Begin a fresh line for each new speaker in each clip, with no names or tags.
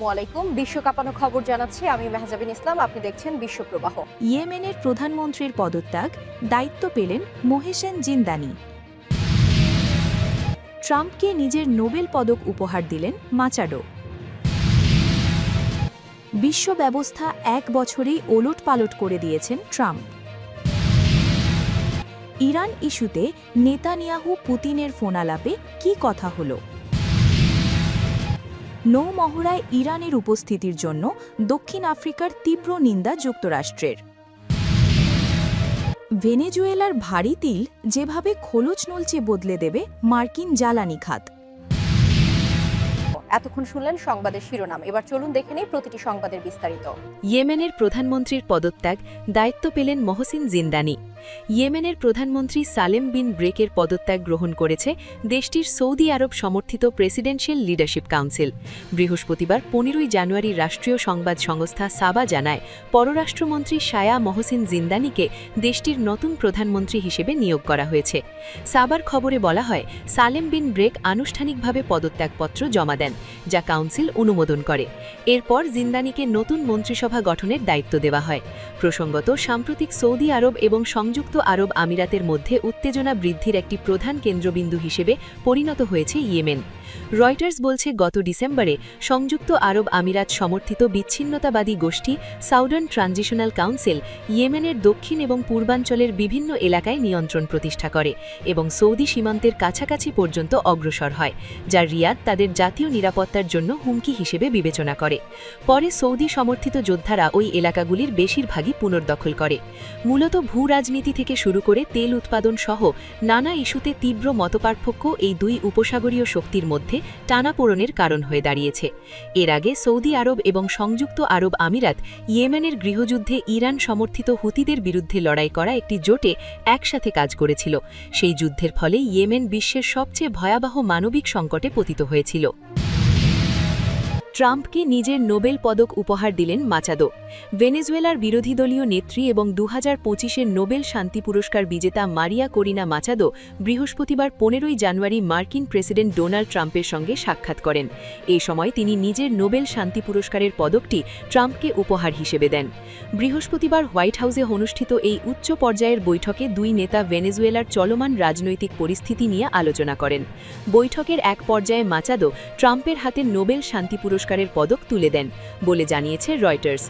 আসসালামু আলাইকুম। বিশ্ব কাঁপানো খবর জানাচ্ছি আমি মেহজাবিন ইসলাম। আপনি দেখছেন বিশ্বপ্রবাহ।
ইয়েমেনের প্রধানমন্ত্রীর পদত্যাগ, দায়িত্ব পেলেন মোহেসেন জিন্দানি। ট্রাম্পকে নিজের নোবেল পদক উপহার দিলেন মাচাডো। বিশ্ব ব্যবস্থা এক বছরেই ওলটপালট করে দিয়েছেন ট্রাম্প। ইরান ইস্যুতে নেতানিয়াহু পুতিনের ফোনালাপে কী কথা হলো? নৌমহড়ায় ইরানের উপস্থিতির জন্য দক্ষিণ আফ্রিকার তীব্র নিন্দা যুক্তরাষ্ট্রের। ভেনেজুয়েলার ভারী তিল যেভাবে খোলচ নলচে বদলে দেবে মার্কিন জ্বালানি খাত।
এতক্ষণ শুনলেন সংবাদের শিরোনাম। এবার চলুন দেখে নিই প্রতিটি সংবাদের বিস্তারিত।
ইয়েমেনের প্রধানমন্ত্রীর পদত্যাগ, দায়িত্ব পেলেন মোহসিন জিন্দানি। ইয়েমেনের প্রধানমন্ত্রী সালেম বিন ব্রেকের পদত্যাগ গ্রহণ করেছে দেশটির সৌদি আরব সমর্থিত প্রেসিডেন্সিয়াল লিডারশিপ কাউন্সিল। বৃহস্পতিবার 15 জানুয়ারি রাষ্ট্রীয় সংবাদ সংস্থা সাবা জানায়, পররাষ্ট্রমন্ত্রী শায়া মহসিন জিন্দানিকে দেশটির নতুন প্রধানমন্ত্রী হিসেবে নিয়োগ করা হয়েছে। সাবার খবরে বলা হয়, সালেম বিন ব্রেক আনুষ্ঠানিকভাবে পদত্যাগপত্র জমা দেন, যা কাউন্সিল অনুমোদন করে। এরপর জিন্দানিকে নতুন মন্ত্রিসভা গঠনের দায়িত্ব দেওয়া হয়। প্রসঙ্গত, সাম্প্রতিক সৌদি আরব এবং সংযুক্ত আরব আমিরাতের মধ্যে উত্তেজনা বৃদ্ধির একটি প্রধান কেন্দ্রবিন্দু হিসেবে পরিণত হয়েছে ইয়েমেন। রয়টার্স বলছে, গত ডিসেম্বরে সংযুক্ত আরব আমিরাত সমর্থিত বিচ্ছিন্নতাবাদী গোষ্ঠী সাউদার্ন ট্রানজিশনাল কাউন্সিল ইয়েমেনের দক্ষিণ এবং পূর্বাঞ্চলের বিভিন্ন এলাকায় নিয়ন্ত্রণ প্রতিষ্ঠা করে এবং সৌদি সীমান্তের কাছাকাছি পর্যন্ত অগ্রসর হয়, যা রিয়াদ তাদের জাতীয় নিরাপত্তার জন্য হুমকি হিসেবে বিবেচনা করে। পরে সৌদি সমর্থিত যোদ্ধারা ওই এলাকাগুলির বেশিরভাগই পুনর্দখল করে। মূলত ভূ-রাজনীতি থেকে শুরু করে তেল উৎপাদন সহ নানা ইস্যুতে তীব্র মতপার্থক্য এই দুই উপসাগরীয় শক্তির মধ্যে টানাপোড়েনের কারণ হয়ে দাঁড়িয়েছে। এর আগে সৌদি আরব এবং সংযুক্ত আরব আমিরাত ইয়েমেনের গৃহযুদ্ধে ইরান সমর্থিত হুতিদের বিরুদ্ধে লড়াই করা একটি জোটে একসাথে কাজ করেছিল। সেই যুদ্ধের ফলে ইয়েমেন বিশ্বের সবচেয়ে ভয়াবহ মানবিক সংকটে পতিত হয়েছিল। ট্রাম্পকে নিজের নোবেল পদক উপহার দিলেন মাচাদো। ভেনেজুয়েলার বিরোধী দলীয় নেত্রী এবং 2025-এর নোবেল শান্তি পুরস্কার বিজেতা মারিয়া করিনা মাচাদো বৃহস্পতিবার 15 জানুয়ারি মার্কিন প্রেসিডেন্ট ডোনাল্ড ট্রাম্পের সঙ্গে সাক্ষাৎ করেন। এই সময় তিনি নিজের নোবেল শান্তি পুরস্কারের পদকটি ট্রাম্পকে উপহার হিসেবে দেন। বৃহস্পতিবার হোয়াইট হাউসে অনুষ্ঠিত এই উচ্চ পর্যায়ের বৈঠকে দুই নেতা ভেনেজুয়েলার চলমান রাজনৈতিক পরিস্থিতি নিয়ে আলোচনা করেন। বৈঠকের এক পর্যায়ে মাচাদো ট্রাম্পের হাতে নোবেল শান্তি পুরস্কারের পদক তুলে দেন বলে জানিয়েছে রয়টার্স।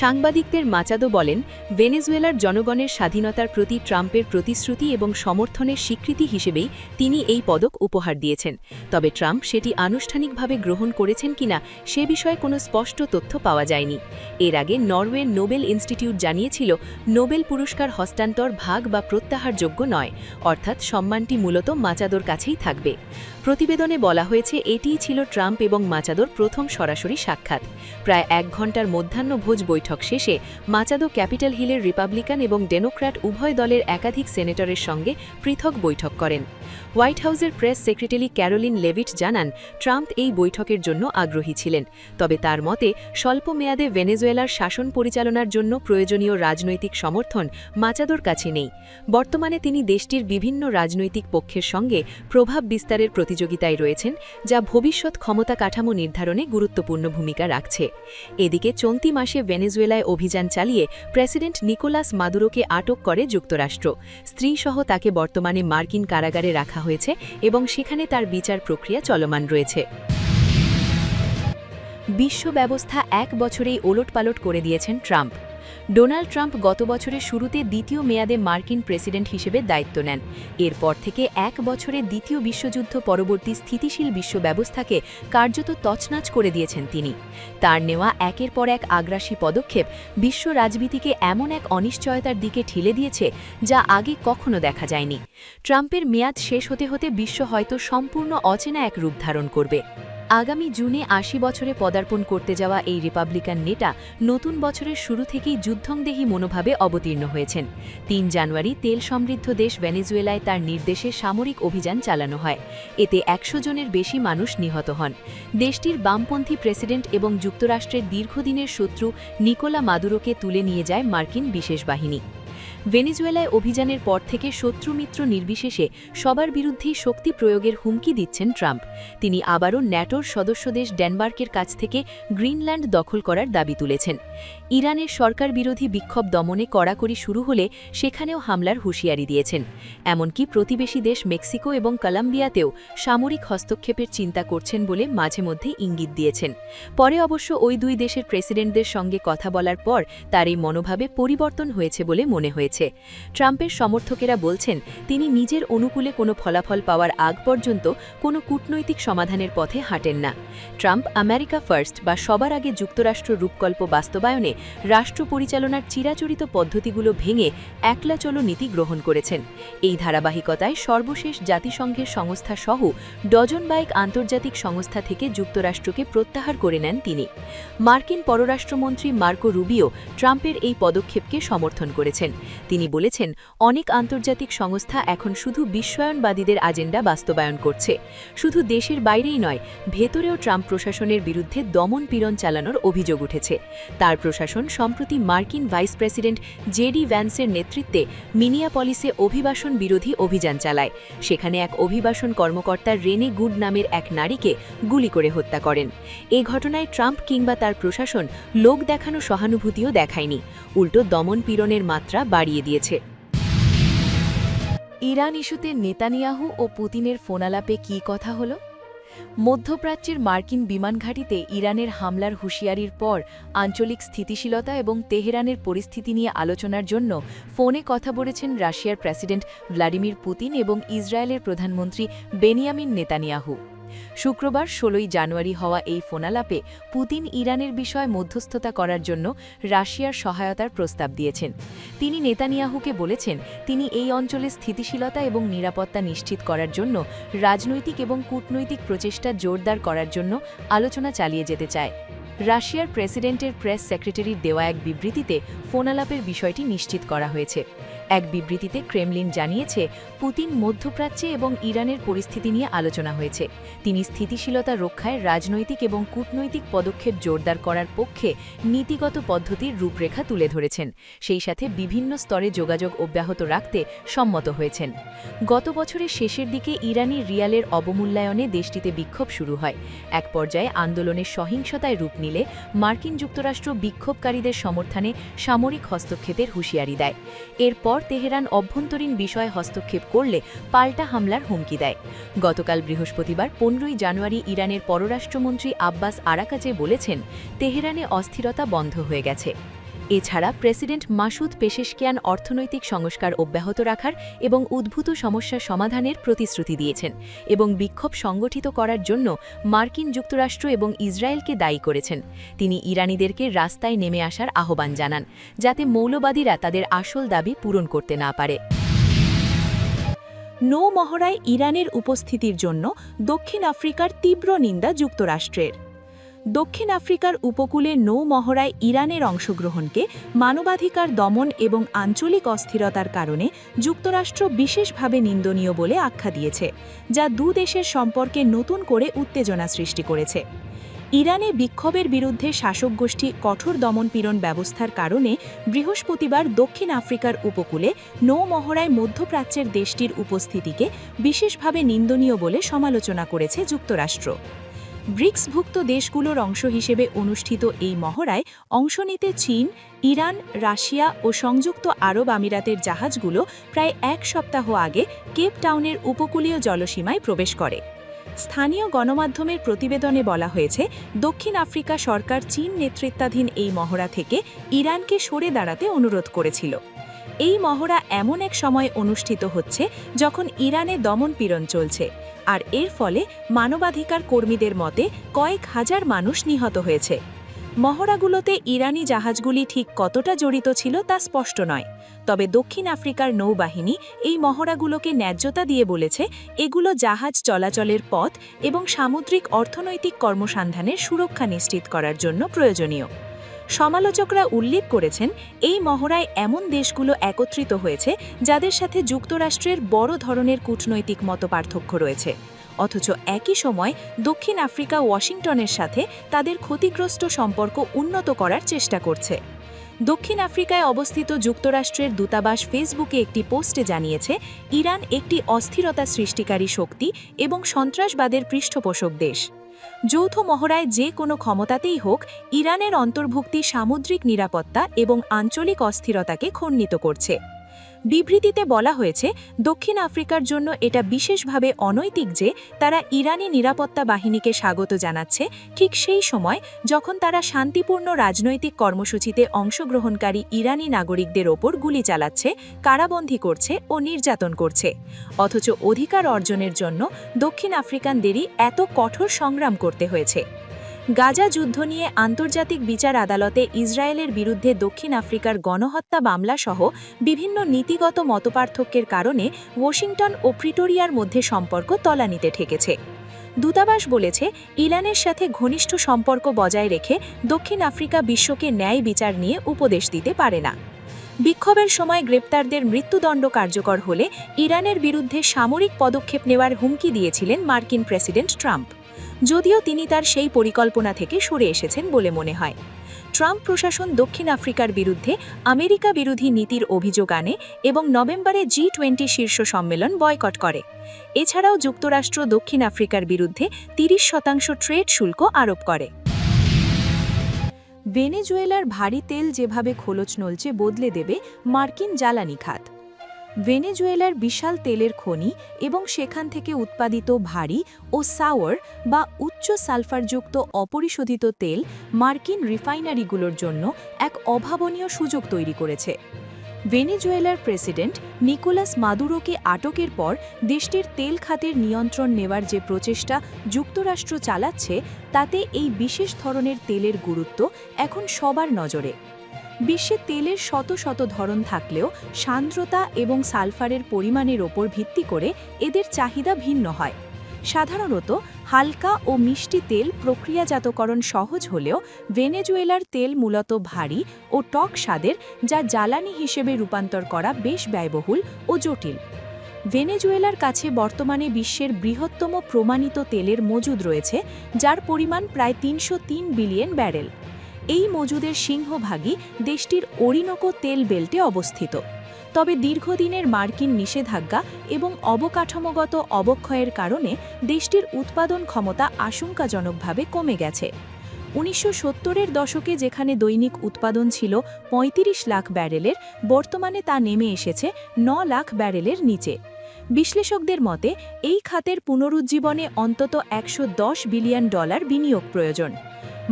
সাংবাদিকদের মাচাদো বলেন, ভেনেজুয়েলার জনগণের স্বাধীনতার প্রতি ট্রাম্পের প্রতিশ্রুতি এবং সমর্থনের স্বীকৃতি হিসেবেই তিনি এই পদক উপহার দিয়েছেন। তবে ট্রাম্প সেটি আনুষ্ঠানিকভাবে গ্রহণ করেছেন কিনা সে বিষয়ে কোনো স্পষ্ট তথ্য পাওয়া যায়নি। এর আগে নরওয়ের নোবেল ইনস্টিটিউট জানিয়েছিল, নোবেল পুরস্কার হস্তান্তর ভাগ বা প্রত্যাহারযোগ্য নয়, অর্থাৎ সম্মানটি মূলত মাচাদোর কাছেই থাকবে। প্রতিবেদনে বলা হয়েছে, এটিই ছিল ট্রাম্প এবং মাচাদোর প্রথম সরাসরি সাক্ষাৎ। প্রায় 1 ঘণ্টার মধ্যাহ্নভোজ বৈঠক শেষে মাচাদো ক্যাপিটাল হিলের রিপাবলিকান এবং ডেমোক্র্যাট উভয় দলের একাধিক সেনেটরের সঙ্গে পৃথক বৈঠক করেন। হোয়াইট হাউসের প্রেস সেক্রেটারি ক্যারোলিন লেভিট জানান, ট্রাম্প এই বৈঠকের জন্য আগ্রহী ছিলেন, তবে তার মতে স্বল্প মেয়াদে ভেনেজুয়েলার শাসন পরিচালনার জন্য প্রয়োজনীয় রাজনৈতিক সমর্থন মাচাদোর কাছে নেই। বর্তমানে তিনি দেশটির বিভিন্ন রাজনৈতিক পক্ষের সঙ্গে প্রভাব বিস্তারের প্রতিযোগিতায় রয়েছেন, যা ভবিষ্যৎ ক্ষমতা কাঠামো নির্ধারণে গুরুত্বপূর্ণ ভূমিকা রাখছে। এদিকে চলতি মাসে ভেনেজুয়েলায় অভিযান চালিয়ে প্রেসিডেন্ট নিকোলাস মাদুরোকে আটক করে যুক্তরাষ্ট্র। স্ত্রীসহ তাকে বর্তমানে মার্কিন কারাগারে রাখা হয়েছে এবং সেখানে তার বিচার প্রক্রিয়া চলমান রয়েছে। বিশ্ব ব্যবস্থা এক বছরেই ওলটপালট করে দিয়েছেন ট্রাম্প। ডোনাল্ড ট্রাম্প গত বছরের শুরুতে দ্বিতীয় মেয়াদে মার্কিন প্রেসিডেন্ট হিসেবে দায়িত্ব নেন। এরপর থেকে এক বছরে দ্বিতীয় বিশ্বযুদ্ধ পরবর্তী স্থিতিশীল বিশ্ব ব্যবস্থাকে কার্যত তছনছ করে দিয়েছেন তিনি। তার নেওয়া একের পর এক আগ্রাসী পদক্ষেপ বিশ্ব রাজনীতিকে এমন এক অনিশ্চয়তার দিকে ঠেলে দিয়েছে, যা আগে কখনো দেখা যায়নি। ট্রাম্পের মেয়াদ শেষ হতে হতে বিশ্ব হয়তো সম্পূর্ণ অচেনা এক রূপ ধারণ করবে। আগামী জুনে 80 বছরে পদার্পণ করতে যাওয়া এই রিপাবলিকান নেতা নতুন বছরের শুরু থেকেই যুদ্ধংদেহী মনোভাবে অবতীর্ণ হয়েছেন। 3 জানুয়ারি তেল সমৃদ্ধ দেশ ভেনেজুয়েলায় তার নির্দেশে সামরিক অভিযান চালানো হয়। এতে 100 জনের বেশি মানুষ নিহত হন। দেশটির বামপন্থী প্রেসিডেন্ট এবং যুক্তরাষ্ট্রের দীর্ঘদিনের শত্রু নিকোলা মাদুরোকে তুলে নিয়ে যায় মার্কিন বিশেষ বাহিনী। ভেনেজুয়েলায় অভিযানের পর থেকে শত্রুমিত্র নির্বিশেষে সবার বিরুদ্ধেই শক্তি প্রয়োগের হুমকি দিচ্ছেন ট্রাম্প। তিনি আবারও ন্যাটোর সদস্য দেশ ডেনমার্কের কাছ থেকে গ্রিনল্যান্ড দখল করার দাবি তুলেছেন। ইরানের সরকার বিরোধী বিক্ষোভ দমনে কড়াকড়ি শুরু হলে সেখানেও হামলার হুঁশিয়ারি দিয়েছেন। এমনকি প্রতিবেশী দেশ মেক্সিকো এবং কলম্বিয়াতেও সামরিক হস্তক্ষেপের চিন্তা করছেন বলে মাঝে মধ্যে ইঙ্গিত দিয়েছেন। পরে অবশ্য ওই দুই দেশের প্রেসিডেন্টদের সঙ্গে কথা বলার পর তার এই মনোভাবে পরিবর্তন হয়েছে বলে মনে হয়েছে। ট্রাম্পের সমর্থকেরা বলছেন তিনি নিজের অনুকূলে কোনো ফলাফল পাওয়ার আগ পর্যন্ত কোনো কূটনৈতিক সমাধানের পথে হাঁটেন না। ট্রাম্প আমেরিকা ফার্স্ট বা সবার আগে যুক্তরাষ্ট্র রূপকল্প বাস্তবায়নে রাষ্ট্র পরিচালনার চিরাচরিত পদ্ধতিগুলো ভেঙে একলা চলো নীতি গ্রহণ করেছেন। এই ধারাবাহিকতায় সর্বশেষ জাতিসংঘের সংস্থা সহ ডজন বাইক আন্তর্জাতিক সংস্থা থেকে যুক্তরাষ্ট্রকে প্রত্যাহার করে নেন তিনি। মার্কিন পররাষ্ট্রমন্ত্রী মার্কো রুবিও ট্রাম্পের এই পদক্ষেপকে সমর্থন করেছেন। তিনি বলেছেন অনেক আন্তর্জাতিক সংস্থা এখন শুধু বিশ্বায়নবাদীদের এজেন্ডা বাস্তবায়ন করছে। শুধু দেশের বাইরেই নয়, ভেতরেও ট্রাম্প প্রশাসনের বিরুদ্ধে দমন পীড়ন চালানোর অভিযোগ উঠেছে। তার প্রশাসন সম্প্রতি মার্কিন ভাইস প্রেসিডেন্ট জেডি ভ্যান্সের নেতৃত্বে মিনিয়াপলিসে অভিবাসন বিরোধী অভিযান চালায়। সেখানে এক অভিবাসন কর্মকর্তা রেনে গুড নামের এক নারীকে গুলি করে হত্যা করেন। এ ঘটনায় ট্রাম্প কিংবা তার প্রশাসন লোক দেখানো সহানুভূতিও দেখায়নি, উল্টো দমন পীড়নের মাত্রা বাড়িয়ে দিয়েছে।
ইরান ইস্যুতে নেতানিয়াহু ও পুতিনের ফোনালাপে কী কথা হলো? মধ্যপ্রাচ্যের মার্কিন বিমান ঘাঁটিতে ইরানের হামলার হুঁশিয়ারির পর আঞ্চলিক স্থিতিশীলতা এবং তেহরানের পরিস্থিতি নিয়ে আলোচনার জন্য ফোনে কথা বলেছেন রাশিয়ার প্রেসিডেন্ট ভ্লাদিমির পুতিন এবং ইসরায়েলের প্রধানমন্ত্রী বেনিয়ামিন নেতানিয়াহু। শুক্রবার ১৬ জানুয়ারি হওয়া এই ফোনালাপে পুতিন ইরানের বিষয়ে মধ্যস্থতা করার জন্য রাশিয়ার সহায়তার প্রস্তাব দিয়েছেন। তিনি নেতানিয়াহুকে বলেছেন তিনি এই অঞ্চলে স্থিতিশীলতা এবং নিরাপত্তা নিশ্চিত করার জন্য রাজনৈতিক এবং কূটনৈতিক প্রচেষ্টা জোরদার করার জন্য আলোচনা চালিয়ে যেতে চায়। রাশিয়ার প্রেসিডেন্টের প্রেস সেক্রেটারির দেওয়া এক বিবৃতিতে ফোনালাপের বিষয়টি নিশ্চিত করা হয়েছে। এক বিবৃতিতে ক্রেমলিন জানিয়েছে পুতিন মধ্যপ্রাচ্যে এবং ইরানের পরিস্থিতি নিয়ে আলোচনা হয়েছে। তিনি স্থিতিশীলতা রক্ষায় রাজনৈতিক এবং কূটনৈতিক পদক্ষেপ জোরদার করার পক্ষে নীতিগত পদ্ধতির রূপরেখা তুলে ধরেছেন। সেই সাথে বিভিন্ন স্তরে যোগাযোগ অব্যাহত রাখতে সম্মত হয়েছেন। গত বছরের শেষের দিকে ইরানি রিয়ালের অবমূল্যায়নে দেশটিতে বিক্ষোভ শুরু হয়। এক পর্যায়ে আন্দোলনের সহিংসতায় রূপ নিলে মার্কিন যুক্তরাষ্ট্র বিক্ষোভকারীদের সমর্থনে সামরিক হস্তক্ষেপের হুঁশিয়ারি দেয়। এরপর তেহরান অভ্যন্তরীণ বিষয়ে হস্তক্ষেপ করলে পাল্টা হামলার হুমকি দেয়। গতকাল বৃহস্পতিবার ১৫ জানুয়ারি ইরানের পররাষ্ট্রমন্ত্রী আব্বাস আরাকাচে বলেছেন তেহরানে অস্থিরতা বন্ধ হয়ে গেছে। এছাড়া প্রেসিডেন্ট মাসুদ পেশেশকিয়ান অর্থনৈতিক সংস্কার অব্যাহত রাখার এবং উদ্ভূত সমস্যা সমাধানের প্রতিশ্রুতি দিয়েছেন এবং বিক্ষোভ সংগঠিত করার জন্য মার্কিন যুক্তরাষ্ট্র এবং ইসরায়েলকে দায়ী করেছেন। তিনি ইরানিদেরকে রাস্তায় নেমে আসার আহ্বান জানান, যাতে মৌলবাদীরা তাদের আসল দাবি পূরণ করতে না পারে।
নৌ মহড়ায় ইরানের উপস্থিতির জন্য দক্ষিণ আফ্রিকার তীব্র নিন্দা যুক্তরাষ্ট্রের। দক্ষিণ আফ্রিকার উপকূলে নৌ মহড়ায় ইরানের অংশগ্রহণকে মানবাধিকার দমন এবং আঞ্চলিক অস্থিরতার কারণে যুক্তরাষ্ট্র বিশেষভাবে নিন্দনীয় বলে আখ্যা দিয়েছে, যা দেশের সম্পর্কে নতুন করে উত্তেজনা সৃষ্টি করেছে। ইরানে বিক্ষোভের বিরুদ্ধে শাসক গোষ্ঠী কঠোর দমনপীড়ন ব্যবস্থার কারণে বৃহস্পতিবার দক্ষিণ আফ্রিকার উপকূলে নৌ মহড়ায় মধ্যপ্রাচ্যের দেশটির উপস্থিতিকে বিশেষভাবে নিন্দনীয় বলে সমালোচনা করেছে যুক্তরাষ্ট্র। ব্রিক্সভুক্ত দেশগুলোর অংশ হিসেবে অনুষ্ঠিত এই মহড়ায় অংশ নিতে চীন, ইরান, রাশিয়া ও সংযুক্ত আরব আমিরাতের জাহাজগুলো প্রায় এক সপ্তাহ আগে কেপ টাউনের উপকূলীয় জলসীমায় প্রবেশ করে। স্থানীয় গণমাধ্যমের প্রতিবেদনে বলা হয়েছে দক্ষিণ আফ্রিকা সরকার চীন নেতৃত্বাধীন এই মহড়া থেকে ইরানকে সরে দাঁড়াতে অনুরোধ করেছিল। এই মহড়া এমন এক সময় অনুষ্ঠিত হচ্ছে যখন ইরানে দমনপীড়ন চলছে, আর এর ফলে মানবাধিকার কর্মীদের মতে কয়েক হাজার মানুষ নিহত হয়েছে। মহড়াগুলোতে ইরানি জাহাজগুলি ঠিক কতটা জড়িত ছিল তা স্পষ্ট নয়, তবে দক্ষিণ আফ্রিকার নৌবাহিনী এই মহড়াগুলোকে ন্যায্যতা দিয়ে বলেছে এগুলো জাহাজ চলাচলের পথ এবং সামুদ্রিক অর্থনৈতিক কর্মসংস্থানের সুরক্ষা নিশ্চিত করার জন্য প্রয়োজনীয়। সমালোচকরা উল্লেখ করেছেন এই মহড়ায় এমন দেশগুলো একত্রিত হয়েছে যাদের সাথে যুক্তরাষ্ট্রের বড় ধরনের কূটনৈতিক মতপার্থক্য রয়েছে, অথচ একই সময় দক্ষিণ আফ্রিকা ওয়াশিংটনের সাথে তাদের ক্ষতিগ্রস্ত সম্পর্ক উন্নত করার চেষ্টা করছে। দক্ষিণ আফ্রিকায় অবস্থিত যুক্তরাষ্ট্রের দূতাবাস ফেসবুকে একটি পোস্টে জানিয়েছে, ইরান একটি অস্থিরতা সৃষ্টিকারী শক্তি এবং সন্ত্রাসবাদের পৃষ্ঠপোষক দেশ। যৌথ মহড়ায় যে কোনো ক্ষমতাতেই হোক, ইরানের অন্তর্ভুক্তি সামুদ্রিক নিরাপত্তা এবং আঞ্চলিক অস্থিরতাকে খণ্ডিত করছে। বিবৃতিতে বলা হয়েছে, দক্ষিণ আফ্রিকার জন্য এটা বিশেষভাবে অনৈতিক যে তারা ইরানি নিরাপত্তা বাহিনীকে স্বাগত জানাচ্ছে ঠিক সেই সময় যখন তারা শান্তিপূর্ণ রাজনৈতিক কর্মসূচিতে অংশগ্রহণকারী ইরানি নাগরিকদের ওপর গুলি চালাচ্ছে, কারাবন্দী করছে ও নির্যাতন করছে। অথচ অধিকার অর্জনের জন্য দক্ষিণ আফ্রিকানদেরই এত কঠোর সংগ্রাম করতে হয়েছে। গাজা যুদ্ধ নিয়ে আন্তর্জাতিক বিচার আদালতে ইসরায়েলের বিরুদ্ধে দক্ষিণ আফ্রিকার গণহত্যা মামলাসহ বিভিন্ন নীতিগত মতপার্থক্যের কারণে ওয়াশিংটন ও প্রিটোরিয়ার মধ্যে সম্পর্ক তলানিতে ঠেকেছে। দূতাবাস বলেছে, ইরানের সাথে ঘনিষ্ঠ সম্পর্ক বজায় রেখে দক্ষিণ আফ্রিকা বিশ্বকে ন্যায় বিচার নিয়ে উপদেশ দিতে পারে না। বিক্ষোভের সময় গ্রেপ্তারদের মৃত্যুদণ্ড কার্যকর হলে ইরানের বিরুদ্ধে সামরিক পদক্ষেপ নেওয়ার হুমকি দিয়েছিলেন মার্কিন প্রেসিডেন্ট ট্রাম্প, যদিও তিনি তার সেই পরিকল্পনা থেকে সরে এসেছেন বলে মনে হয়। ট্রাম্প প্রশাসন দক্ষিণ আফ্রিকার বিরুদ্ধে আমেরিকা বিরোধী নীতির অভিযোগ আনে এবং নভেম্বরে G20 শীর্ষ সম্মেলন বয়কট করে। এছাড়াও যুক্তরাষ্ট্র দক্ষিণ আফ্রিকার বিরুদ্ধে 30% ট্রেড শুল্ক আরোপ করে।
ভেনেজুয়েলার ভারী তেল যেভাবে খোলচ নলছে বদলে দেবে মার্কিন জ্বালানি খাত। ভেনেজুয়েলার বিশাল তেলের খনি এবং সেখান থেকে উৎপাদিত ভারী ও সাওয়ার বা উচ্চ সালফারযুক্ত অপরিশোধিত তেল মার্কিন রিফাইনারিগুলোর জন্য এক অভাবনীয় সুযোগ তৈরি করেছে। ভেনেজুয়েলার প্রেসিডেন্ট নিকোলাস মাদুরোকে আটকের পর দেশটির তেল খাতের নিয়ন্ত্রণ নেওয়ার যে প্রচেষ্টা যুক্তরাষ্ট্র চালাচ্ছে, তাতে এই বিশেষ ধরনের তেলের গুরুত্ব এখন সবার নজরে। বিশ্বে তেলের শত শত ধরন থাকলেও সান্দ্রতা এবং সালফারের পরিমাণের ওপর ভিত্তি করে এদের চাহিদা ভিন্ন হয়। সাধারণত হালকা ও মিষ্টি তেল প্রক্রিয়াজাতকরণ সহজ হলেও ভেনেজুয়েলার তেল মূলত ভারী ও টক স্বাদের, যা জ্বালানি হিসেবে রূপান্তর করা বেশ ব্যয়বহুল ও জটিল। ভেনেজুয়েলার কাছে বর্তমানে বিশ্বের বৃহত্তম প্রমাণিত তেলের মজুদ রয়েছে, যার পরিমাণ প্রায় 303 বিলিয়ন ব্যারেল। এই মজুদের সিংহভাগই দেশটির ওরিনোকো তেল বেল্টে অবস্থিত। তবে দীর্ঘদিনের মার্কিন নিষেধাজ্ঞা এবং অবকাঠামোগত অবক্ষয়ের কারণে দেশটির উৎপাদন ক্ষমতা আশঙ্কাজনকভাবে কমে গেছে। 1970-এর দশকে যেখানে দৈনিক উৎপাদন ছিল 35 লাখ ব্যারেলের, বর্তমানে তা নেমে এসেছে 9 লাখ ব্যারেলের নিচে। বিশ্লেষকদের মতে এই খাতের পুনরুজ্জীবনে অন্তত $110 বিলিয়ন বিনিয়োগ প্রয়োজন।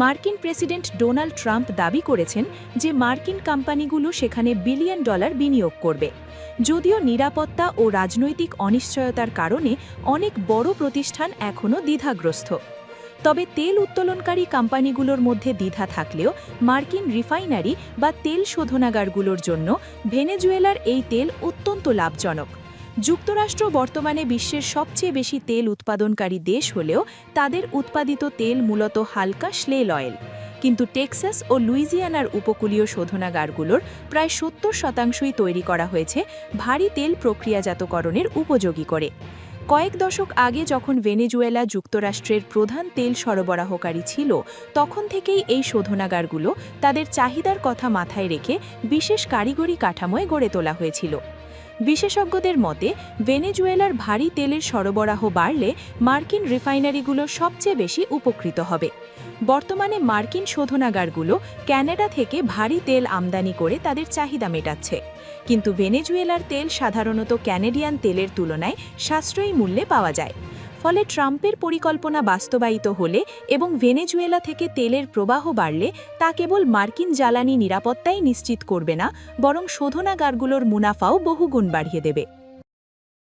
মার্কিন প্রেসিডেন্ট ডোনাল্ড ট্রাম্প দাবি করেছেন যে মার্কিন কোম্পানিগুলো সেখানে বিলিয়ন ডলার বিনিয়োগ করবে। যদিও নিরাপত্তা ও রাজনৈতিক অনিশ্চয়তার কারণে অনেক বড় প্রতিষ্ঠান এখনও দ্বিধাগ্রস্ত। তবে তেল উত্তোলনকারী কোম্পানিগুলোর মধ্যে দ্বিধা থাকলেও মার্কিন রিফাইনারি বা তেল শোধনাগারগুলোর জন্য ভেনেজুয়েলার এই তেল অত্যন্ত লাভজনক। যুক্তরাষ্ট্র বর্তমানে বিশ্বের সবচেয়ে বেশি তেল উৎপাদনকারী দেশ হলেও তাদের উৎপাদিত তেল মূলত হালকা শ্লেল অয়েল, কিন্তু টেক্সাস ও লুইজিয়ানার উপকূলীয় শোধনাগারগুলোর প্রায় 70% তৈরি করা হয়েছে ভারী তেল প্রক্রিয়াজাতকরণের উপযোগী করে। কয়েক দশক আগে যখন ভেনেজুয়েলা যুক্তরাষ্ট্রের প্রধান তেল সরবরাহকারী ছিল, তখন থেকেই এই শোধনাগারগুলো তাদের চাহিদার কথা মাথায় রেখে বিশেষ কারিগরি কাঠামোয় গড়ে তোলা হয়েছিল। বিশেষজ্ঞদের মতে ভেনেজুয়েলার ভারী তেলের সরবরাহ বাড়লে মার্কিন রিফাইনারিগুলো সবচেয়ে বেশি উপকৃত হবে। বর্তমানে মার্কিন শোধনাগারগুলো ক্যানাডা থেকে ভারী তেল আমদানি করে তাদের চাহিদা মেটাচ্ছে, কিন্তু ভেনেজুয়েলার তেল সাধারণত ক্যানাডিয়ান তেলের তুলনায় সাশ্রয়ী মূল্যে পাওয়া যায়। ফলে ট্রাম্পের পরিকল্পনা বাস্তবায়িত হলে এবং ভেনেজুয়েলা থেকে তেলের প্রবাহ বাড়লে তা কেবল মার্কিন জ্বালানি নিরাপত্তাই নিশ্চিত করবে না, বরং শোধনাগারগুলোর মুনাফাও বহুগুণ বাড়িয়ে দেবে।